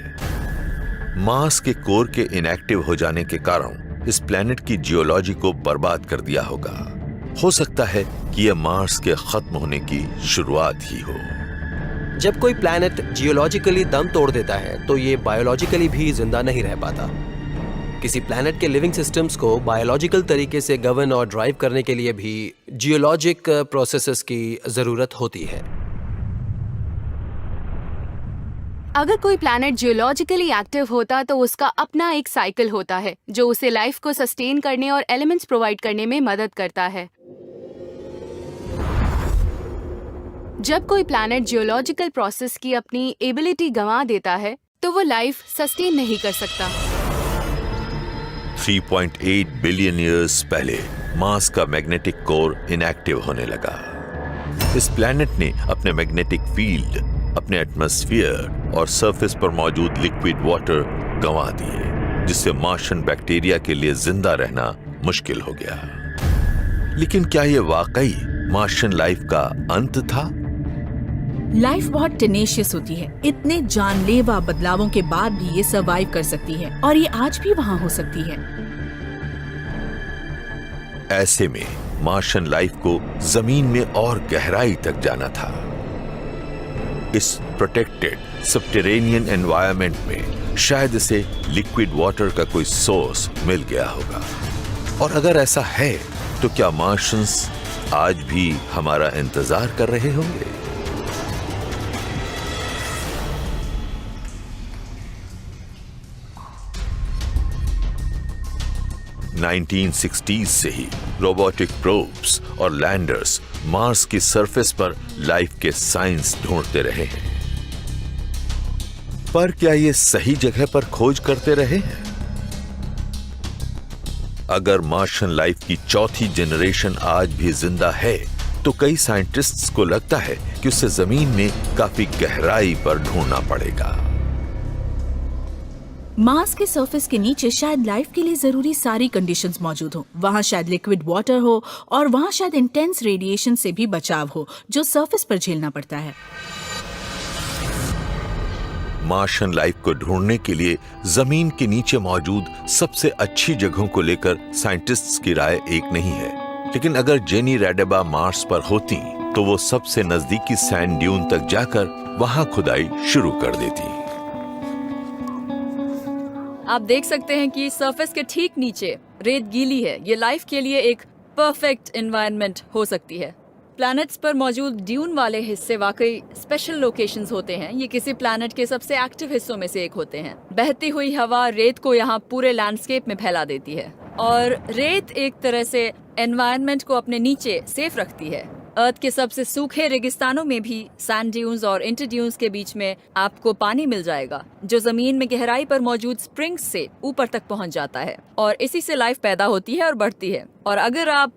मार्स के कोर के इनएक्टिव हो जाने के कारण इस प्लैनेट की जियोलॉजी को बर्बाद कर दिया होगा। हो सकता है कि यह मार्स के खत्म होने की शुरुआत ही हो। जब कोई प्लैनेट जियोलॉजिकली दम तोड़ देता है तो ये बायोलॉजिकली भी जिंदा नहीं रह पाता। किसी प्लैनेट के लिविंग सिस्टम्स को बायोलॉजिकल तरीके से गवर्न और ड्राइव करने के लिए भी जियोलॉजिक प्रोसेसेस की जरूरत होती है। अगर कोई प्लैनेट जियोलॉजिकली एक्टिव होता तो उसका अपना एक साइकिल होता है जो उसे लाइफ को सस्टेन करने और एलिमेंट्स प्रोवाइड करने में मदद करता है। जब कोई प्लैनेट जियोलॉजिकल प्रोसेस की अपनी एबिलिटी गंवा देता है तो वो लाइफ सस्टेन नहीं कर सकता। 3.8 बिलियन ईयर्स पहले मार्स का मैग्नेटिक कोर इनएक्टिव होने लगा। इस प्लैनेट ने अपने मैग्नेटिक फील्ड, अपने एटमॉस्फेयर और सरफेस पर मौजूद लिक्विड वाटर गंवा दिए, जिससे मार्शियन बैक्टीरिया के लिए जिंदा रहना मुश्किल हो गया। लेकिन क्या यह वाकई मार्शियन लाइफ का अंत था? लाइफ बहुत टेनेशियस होती है। इतने जानलेवा बदलावों के बाद भी ये सर्वाइव कर सकती है और ये आज भी वहाँ हो सकती है। ऐसे में मार्शियन लाइफ को जमीन में और गहराई तक जाना था। इस प्रोटेक्टेड सबटेरेनियन एनवायरनमेंट में शायद इसे लिक्विड वाटर का कोई सोर्स मिल गया होगा। और अगर ऐसा है तो क्या मार्शियंस आज भी हमारा इंतजार कर रहे होंगे? (1960s) से ही रोबोटिक प्रोब्स और लैंडर्स मार्स की सरफेस पर लाइफ के साइंस ढूंढते रहे हैं। पर क्या ये सही जगह पर खोज करते रहे हैं? अगर मार्शियन लाइफ की चौथी जनरेशन आज भी जिंदा है तो कई साइंटिस्ट्स को लगता है कि उसे जमीन में काफी गहराई पर ढूंढना पड़ेगा। मार्स के सरफेस के नीचे शायद लाइफ के लिए जरूरी सारी कंडीशंस मौजूद हो। वहां शायद लिक्विड वाटर हो और वहां शायद इंटेंस रेडिएशन से भी बचाव हो जो सरफेस पर झेलना पड़ता है। मार्शियन लाइफ को ढूंढने के लिए जमीन के नीचे मौजूद सबसे अच्छी जगहों को लेकर साइंटिस्ट्स की राय एक नहीं है। लेकिन अगर जेनी रैडेबा मार्स पर होती तो वो सबसे नजदीकी सैंड ड्यून तक जाकर वहां खुदाई शुरू कर देती। आप देख सकते हैं कि सरफेस के ठीक नीचे रेत गीली है। ये लाइफ के लिए एक परफेक्ट एनवायरनमेंट हो सकती है। प्लैनेट्स पर मौजूद ड्यून वाले हिस्से वाकई स्पेशल लोकेशंस होते हैं। ये किसी प्लैनेट के सबसे एक्टिव हिस्सों में से एक होते हैं। बहती हुई हवा रेत को यहाँ पूरे लैंडस्केप में फैला देती है और रेत एक तरह से एनवायरनमेंट को अपने नीचे सेफ रखती है। अर्थ के सबसे सूखे रेगिस्तानों में भी सैंड ड्यून्स और इंटर ड्यून्स के बीच में आपको पानी मिल जाएगा जो जमीन में गहराई पर मौजूद स्प्रिंग्स से ऊपर तक पहुंच जाता है और इसी से लाइफ पैदा होती है और बढ़ती है। और अगर आप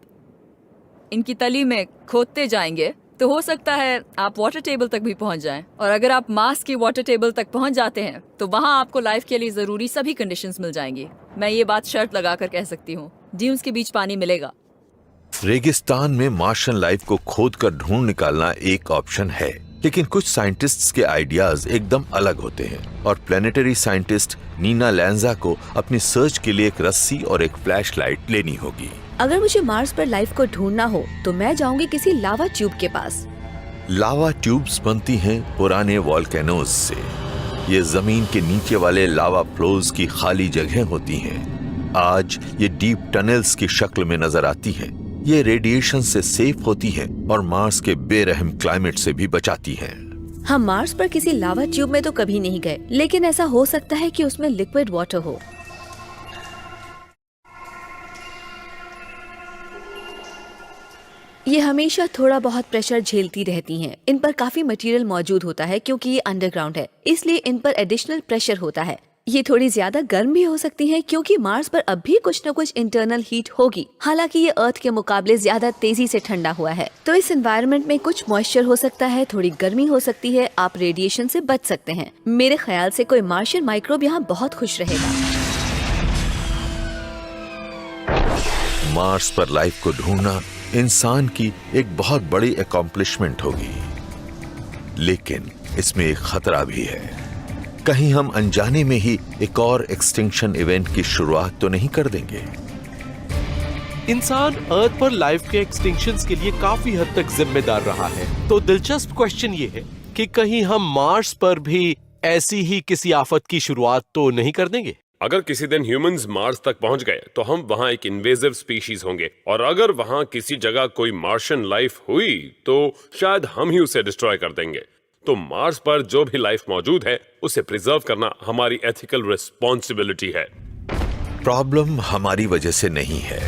इनकी तली में खोदते जाएंगे तो हो सकता है आप वाटर टेबल तक भी पहुंच जाएं। और अगर आप मार्स की वाटर टेबल तक पहुंच जाते हैं तो वहां आपको लाइफ के लिए जरूरी सभी कंडीशंस मिल जाएंगी। मैं ये बात शर्त लगाकर कह सकती हूँ, ड्यून्स के बीच पानी मिलेगा। रेगिस्तान में मार्शियन लाइफ को खोदकर ढूंढ निकालना एक ऑप्शन है, लेकिन कुछ साइंटिस्ट्स के आइडियाज एकदम अलग होते हैं और प्लेनेटरी साइंटिस्ट नीना लैंजा को अपनी सर्च के लिए एक रस्सी और एक फ्लैशलाइट लेनी होगी। अगर मुझे मार्स पर लाइफ को ढूंढना हो तो मैं जाऊंगी किसी लावा ट्यूब के पास। लावा ट्यूब्स बनती हैं पुराने वॉल्केनोज से। ये जमीन के नीचे वाले लावा फ्लोज की खाली जगह होती हैं। आज ये डीप टनल्स की शक्ल में नजर आती हैं। ये रेडिएशन से सेफ होती हैं और मार्स के बेरहम क्लाइमेट से भी बचाती हैं। हम मार्स पर किसी लावा ट्यूब में तो कभी नहीं गए, लेकिन ऐसा हो सकता है कि उसमें लिक्विड वाटर हो। ये हमेशा थोड़ा बहुत प्रेशर झेलती रहती हैं। इन पर काफी मटेरियल मौजूद होता है क्योंकि ये अंडरग्राउंड है, इसलिए इन पर एडिशनल प्रेशर होता है। ये थोड़ी ज्यादा गर्म भी हो सकती हैं क्योंकि मार्स पर अब भी कुछ न कुछ इंटरनल हीट होगी। हालांकि ये अर्थ के मुकाबले ज्यादा तेजी से ठंडा हुआ है, तो इस एनवायरनमेंट में कुछ मॉइस्चर हो सकता है, थोड़ी गर्मी हो सकती है। आप रेडिएशन से बच सकते हैं। मेरे ख्याल से कोई मार्शियन माइक्रोब यहाँ बहुत खुश रहेगा। मार्स पर लाइफ को ढूंढना इंसान की एक बहुत बड़ी अकॉम्प्लिशमेंट होगी, लेकिन इसमें एक खतरा भी है। कहीं हम अनजाने में ही एक और एक्सटिंक्शन इवेंट की शुरुआत तो नहीं कर देंगे। इंसान अर्थ पर लाइफ के एक्सटिंक्शंस के लिए काफी हद तक जिम्मेदार रहा है। तो दिलचस्प क्वेश्चन ये है कि कहीं हम मार्स पर भी ऐसी ही किसी आफत की शुरुआत तो नहीं कर देंगे? अगर किसी दिन ह्यूमंस मार्स तक पहुंच गए तो हम वहां एक इन्वेजिव स्पीशीज होंगे, और अगर वहां किसी जगह कोई मार्शियन लाइफ हुई तो शायद हम ही उसे डिस्ट्रॉय कर देंगे। तो मार्स पर जो भी लाइफ मौजूद है उसे प्रिजर्व करना हमारी एथिकल रिस्पॉन्सिबिलिटी है। प्रॉब्लम हमारी वजह से नहीं है,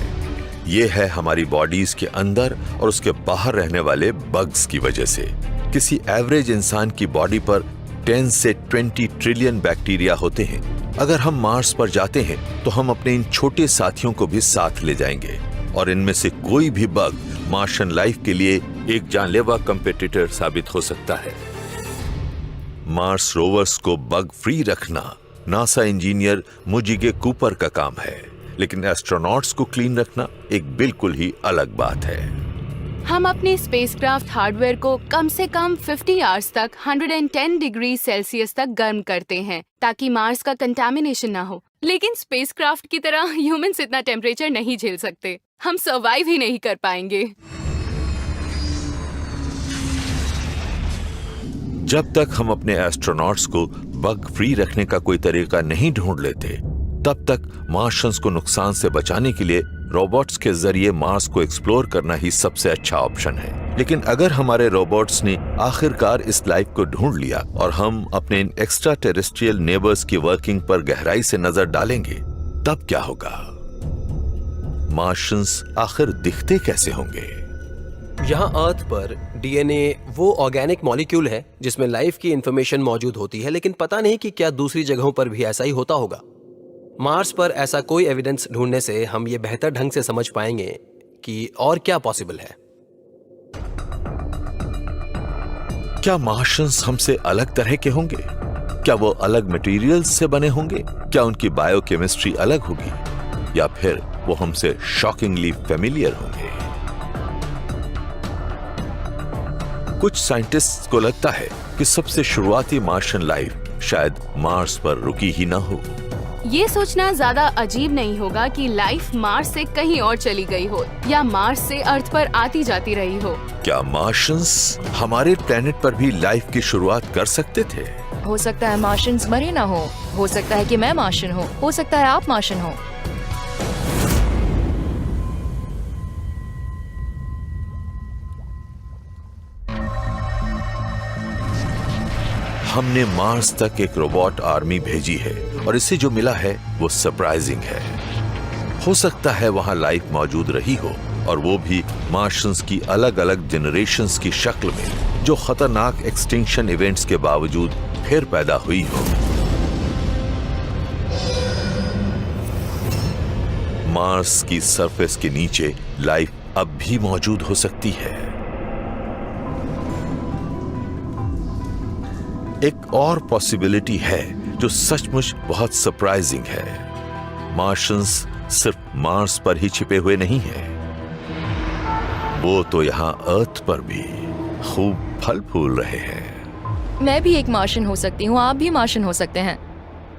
ये है हमारी बॉडीज के अंदर और उसके बाहर रहने वाले बग्स की वजह से। किसी एवरेज इंसान की बॉडी पर 10 से 20 ट्रिलियन बैक्टीरिया होते हैं। अगर हम मार्स पर जाते हैं तो हम अपने इन छोटे साथियों को भी साथ ले जाएंगे, और इनमें से कोई भी बग मार्शियन लाइफ के लिए एक जानलेवा कंपेटिटर साबित हो सकता है। मार्स रोवर्स को बग फ्री रखना नासा इंजीनियर मुजिगे कूपर का काम है, लेकिन एस्ट्रोनॉट्स को क्लीन रखना एक बिल्कुल ही अलग बात है। हम अपने स्पेसक्राफ्ट हार्डवेयर को कम से कम 50 आवर्स तक 110 डिग्री सेल्सियस तक गर्म करते हैं ताकि मार्स का कंटामिनेशन ना हो। लेकिन स्पेसक्राफ्ट की तरह ह्यूमंस इतना टेम्परेचर नहीं झेल सकते। हम सर्वाइव ही नहीं कर पाएंगे। जब तक हम अपने एस्ट्रोनॉट्स को बग फ्री रखने का कोई तरीका नहीं ढूंढ लेते, तब तक मार्शियंस को नुकसान से बचाने के लिए रोबोट्स के जरिए मार्स को एक्सप्लोर करना ही सबसे अच्छा ऑप्शन है। लेकिन अगर हमारे रोबोट्स ने आखिरकार इस लाइफ को ढूंढ लिया और हम अपने एक्स्ट्रा टेरेस्ट्रियल नेबर्स की वर्किंग पर गहराई से नजर डालेंगे, तब क्या होगा? मार्शियंस आखिर दिखते कैसे होंगे? यहाँ अर्थ पर डीएनए वो ऑर्गेनिक मॉलिक्यूल है जिसमें लाइफ की इंफॉर्मेशन मौजूद होती है, लेकिन पता नहीं कि क्या दूसरी जगहों पर भी ऐसा ही होता होगा। मार्स पर ऐसा कोई एविडेंस ढूंढने से हम ये बेहतर ढंग से समझ पाएंगे कि और क्या पॉसिबल है। क्या मार्शियंस हमसे अलग तरह के होंगे? क्या वो अलग मटेरियल्स से बने होंगे? क्या उनकी बायोकेमिस्ट्री अलग होगी? या फिर वो हमसे शॉकिंगली फेमिलियर होंगे? कुछ साइंटिस्ट्स को लगता है कि सबसे शुरुआती मार्शियन लाइफ शायद मार्स पर रुकी ही ना हो। ये सोचना ज्यादा अजीब नहीं होगा कि लाइफ मार्स से कहीं और चली गई हो या मार्स से अर्थ पर आती जाती रही हो। क्या मार्शियंस हमारे प्लेनेट पर भी लाइफ की शुरुआत कर सकते थे? हो सकता है मार्शियंस मरे ना हो सकता है कि मैं मार्शियन हूँ, हो सकता है आप मार्शियन हो। हमने मार्स तक एक रोबोट आर्मी भेजी है और इसे जो मिला है वो सरप्राइजिंग है। हो सकता है वहां लाइफ मौजूद रही हो, और वो भी मार्शियंस की अलग अलग जनरेशंस की शक्ल में, जो खतरनाक एक्सटिंक्शन इवेंट्स के बावजूद फिर पैदा हुई हो। मार्स की सरफेस के नीचे लाइफ अब भी मौजूद हो सकती है। एक और पॉसिबिलिटी है जो सचमुच बहुत सरप्राइजिंग है। मार्शियंस सिर्फ मार्स पर ही छिपे हुए नहीं हैं, वो तो यहाँ अर्थ पर भी खूब फल फूल रहे हैं। मैं भी एक मार्शियन हो सकती हूँ, आप भी मार्शियन हो सकते हैं।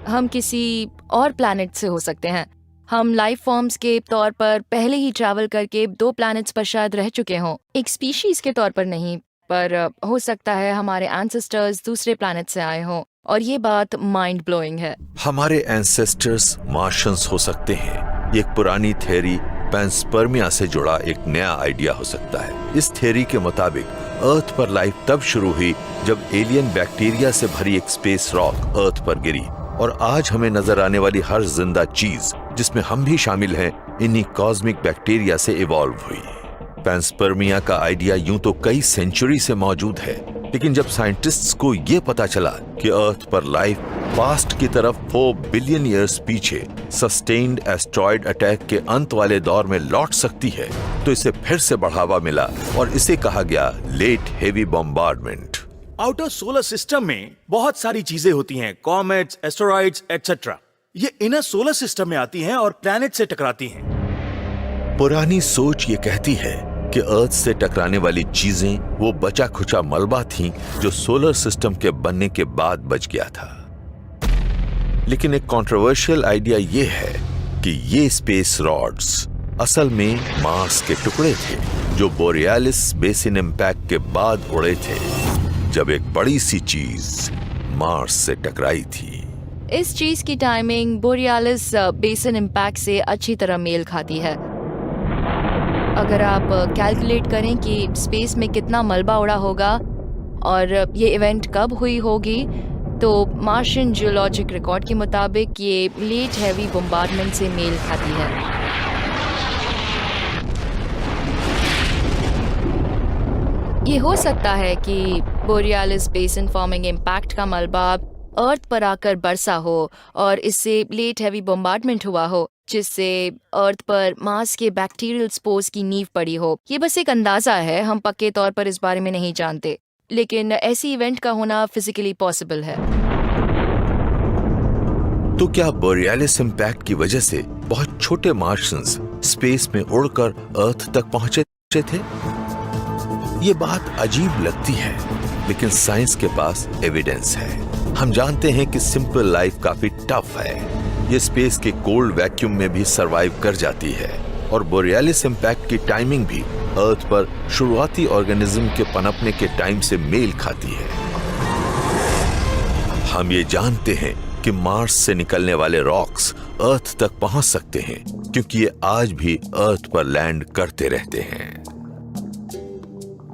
हम किसी और प्लैनेट से हो सकते हैं। हम लाइफ फॉर्म्स के तौर पर पहले ही ट्रैवल करके 2 प्लैनेट्स पर शायद रह चुके हों, एक स्पीशीज के तौर पर नहीं, पर हो सकता है हमारे एंसेस्टर्स दूसरे प्लैनेट से आए हों, और ये बात माइंड ब्लोइंग है। हमारे एंसेस्टर्स मार्शियंस हो सकते हैं। ये एक पुरानी थ्योरी पैंस्पर्मिया से जुड़ा एक नया आइडिया हो सकता है। इस थ्योरी के मुताबिक अर्थ पर लाइफ तब शुरू हुई जब एलियन बैक्टीरिया से भरी एक स्पेस रॉक अर्थ पर गिरी, और आज हमें नजर आने वाली हर जिंदा चीज, जिसमें हम भी शामिल हैं, इन्हीं कॉस्मिक बैक्टीरिया से इवॉल्व हुई। पैंस्पर्मिया का आइडिया यूं तो कई सेंचुरी से मौजूद है, लेकिन जब साइंटिस्ट्स को यह पता चला कि अर्थ पर लाइफ पास्ट की तरफ 4 बिलियन ईयर्स पीछे सस्टेन्ड एस्ट्रॉयड अटैक के अंत वाले दौर में लौट सकती है, तो इसे फिर से बढ़ावा मिला और इसे कहा गया late heavy bombardment. Outer solar system में बहुत सारी चीजें होती हैं, कॉमेट्स, एस्टेरॉइड्स, एटसेट्रा। ये इनर सोलर सिस्टम में आती हैं और प्लैनेट से टकराती हैं। पुरानी सोच ये कहती है कि अर्थ से टकराने वाली चीजें वो बचा खुचा मलबा थीं जो सोलर सिस्टम के बनने के बाद बच गया था। लेकिन एक कंट्रोवर्शियल आइडिया ये है कि ये स्पेस रॉड्स असल में मार्स के टुकड़े थे जो बोरियालिस बेसिन इम्पैक्ट के बाद उड़े थे, जब एक बड़ी सी चीज मार्स से टकराई थी। इस चीज की टाइमिंग बोरियालिस बेसिन इम्पैक्ट से अच्छी तरह मेल खाती है। अगर आप कैलकुलेट करें कि स्पेस में कितना मलबा उड़ा होगा और ये इवेंट कब हुई होगी, तो मार्शियन जियोलॉजिक रिकॉर्ड के मुताबिक ये लेट हैवी बम्बार्डमेंट से मेल खाती है। ये हो सकता है कि बोरियालिस बेसिन फॉर्मिंग इम्पैक्ट का मलबा अर्थ पर आकर बरसा हो और इससे लेट हैवी बम्बार्डमेंट हुआ हो, जिससे अर्थ पर मार्स के बैक्टीरियल स्पोर्स की नींव पड़ी हो। ये बस एक अंदाजा है, हम पक्के तौर पर इस बारे में नहीं जानते, लेकिन ऐसी इवेंट का होना फिजिकली पॉसिबल है। तो क्या बोरियालिस इम्पैक्ट की वजह से बहुत छोटे मार्शियंस स्पेस में उड़कर अर्थ तक पहुंचे थे? ये बात अजीब लगती है, लेकिन साइंस के पास एविडेंस है। हम जानते हैं कि सिंपल लाइफ काफी टफ है। ये स्पेस के कोल्ड वैक्यूम में भी सरवाइव कर जाती है, और बोरियालिस इम्पैक्ट की टाइमिंग भी अर्थ पर शुरुआती ऑर्गेनिज्म के पनपने के टाइम से मेल खाती है। हम ये जानते हैं कि मार्स से निकलने वाले रॉक्स अर्थ तक पहुंच सकते हैं, क्योंकि ये आज भी अर्थ पर लैंड करते रहते हैं।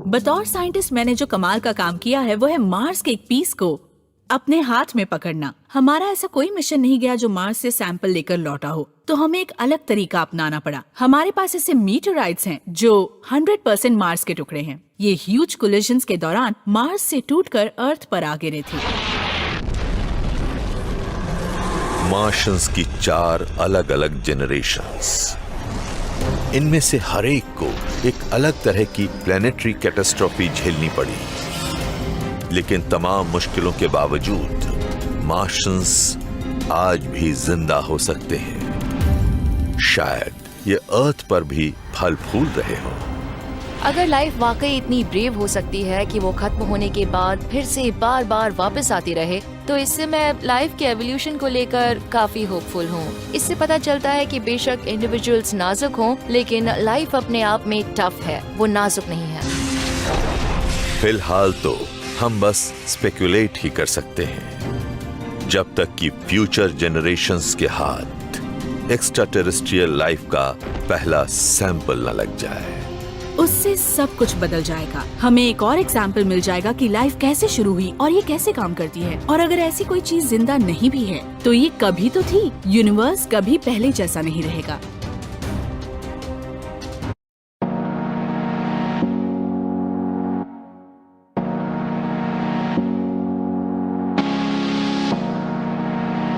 बतौर साइंटिस्ट मैंने जो कमाल का काम किया है वो है मार्स के एक पीस को अपने हाथ में पकड़ना। हमारा ऐसा कोई मिशन नहीं गया जो मार्स से सैंपल लेकर लौटा हो, तो हमें एक अलग तरीका अपनाना पड़ा। हमारे पास ऐसे मीटराइट्स हैं जो 100% मार्स के टुकड़े हैं। ये ह्यूज कोलिजन्स के दौरान मार्स से टूटकर अर्थ पर आ गिरे थे। मार्शियंस की 4 अलग अलग जेनरेशंस, इनमें से हर एक को एक अलग तरह की प्लैनेटरी कैटास्ट्रोफी झेलनी पड़ी, लेकिन तमाम मुश्किलों के बावजूद मार्शियंस आज भी जिंदा हो सकते हैं। शायद ये अर्थ पर भी फल फूल रहे हों। अगर लाइफ वाकई इतनी ब्रेव हो सकती है कि वो खत्म होने के बाद फिर से बार बार वापस आती रहे, तो इससे मैं लाइफ के एवोल्यूशन को लेकर काफी होपफुल हूँ। इससे पता चलता है कि बेशक इंडिविजुअल्स नाजुक हों, लेकिन लाइफ अपने आप में टफ है, वो नाजुक नहीं है। फिलहाल तो हम बस स्पेकुलेट ही कर सकते हैं, जब तक कि फ्यूचर जनरेशंस के हाथ एक्स्ट्रा टेरेस्ट्रियल लाइफ का पहला सैंपल न लग जाए। उससे सब कुछ बदल जाएगा। हमें एक और एग्जाम्पल मिल जाएगा कि लाइफ कैसे शुरू हुई और ये कैसे काम करती है। और अगर ऐसी कोई चीज जिंदा नहीं भी है, तो ये कभी तो थी। यूनिवर्स कभी पहले जैसा नहीं रहेगा।